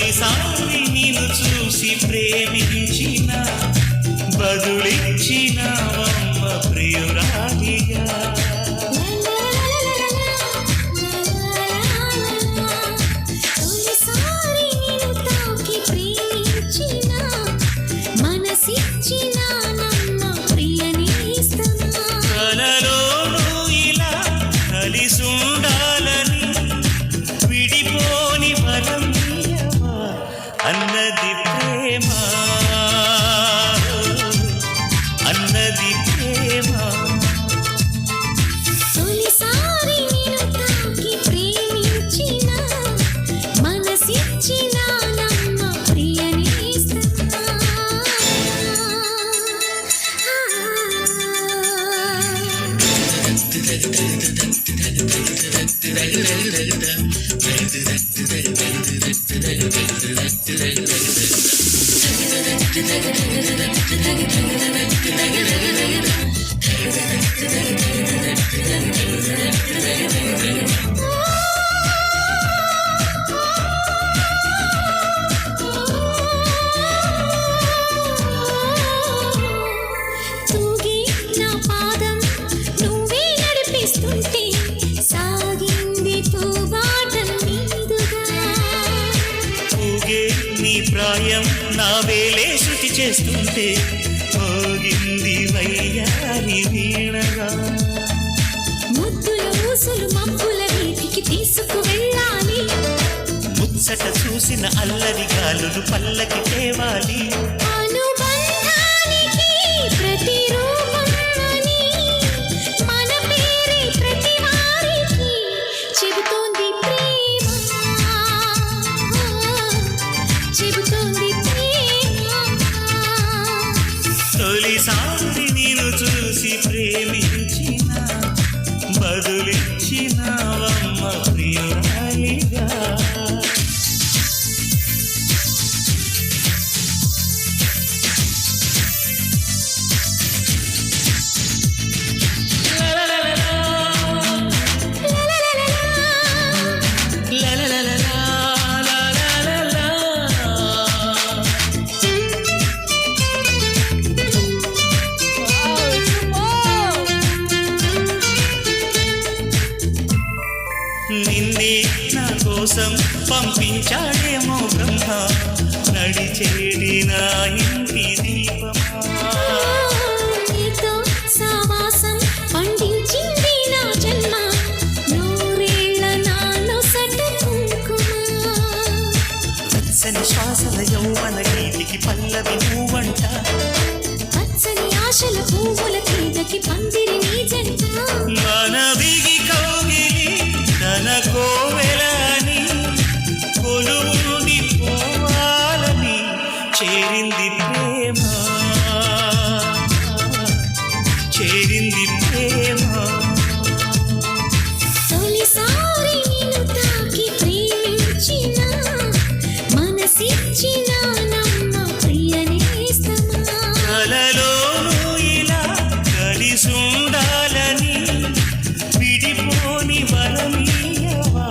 తొలిసారి నిన్ను చూసి ప్రేమించిన బదులిచ్చినవమ్మ ప్రియురాలిగా. కలలోనూ ఇలా కలిసుండాలని విడిపోని వరం నీయవా అన్నది ప్రేమ, అన్నది ప్రేమ. తొలిసారి నిన్ను తాకి ప్రేమించిన మనసిచ్చిన నమ్మ ప్రియ నేస్తమా. తూగి నా పాదం నువ్వే నడిపిస్తుంటే సాగింది పూబాటం మీదుగా. ఊగే నీ ప్రాయం నా వేలే శృతి చేస్తుంటే మోగింది వయ్యారి వీణగా. ముద్దుల ఊసులు మబ్బుల వీధికి తీసుకు వెళ్ళాలి. ముచ్చట చూసిన అల్లరి గాలులు పల్లకి తేవాలి. అనుబంధానికి ప్రతిరూపమని మన పేరే ప్రతి వారికి చెబుతోంది ప్రేమ, చెబుతోంది ప్రేమ. తొలిసారి నేను చూసి ప్రేమించిన బదులిచ్చినవమ్మ ప్రియురాలిగా. నిన్నే నా కోసం పంపించాడేమో బ్రహ్మ, నడిచేడి నా ఇంటి దీపమా. నీతో సావాసం పండించింది నా జన్మ, నూరేళ్ల నాలో సట కుంకుమ. పచ్చని శ్వాసల యౌవన గీతికి పల్లవి నువ్వంట, పచ్చని ఆశల పువ్వుల తీగకి పందిరి నీ జంట. మన బిగి కౌగిలి తన కోవెలని కొలువుండి పోవాలని చేరింది ప్రేమ, చేరింది ప్రేమ. తొలిసారి నిన్ను తాకి ప్రేమించిన మనసిచ్చిన నమ్మ ప్రియ నేస్తమా. కలలోనూ ఇలా కలిసుండాలని విడిపోని వరం నీయవా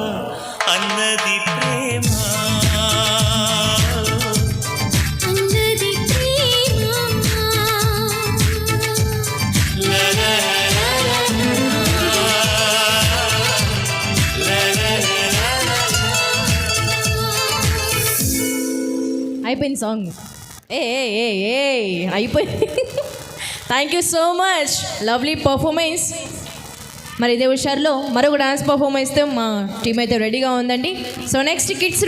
అన్నది ప్రేమ, అన్నది ప్రేమ. అయిపోయింది సాంగ్. ఏ అయిపోయింది. Thank you so much, lovely performance. మరి ఇదే హుషారులో మరొక డాన్స్ పర్ఫార్మెన్స్తో మా టీం అయితే రెడీగా ఉందండి. So next kids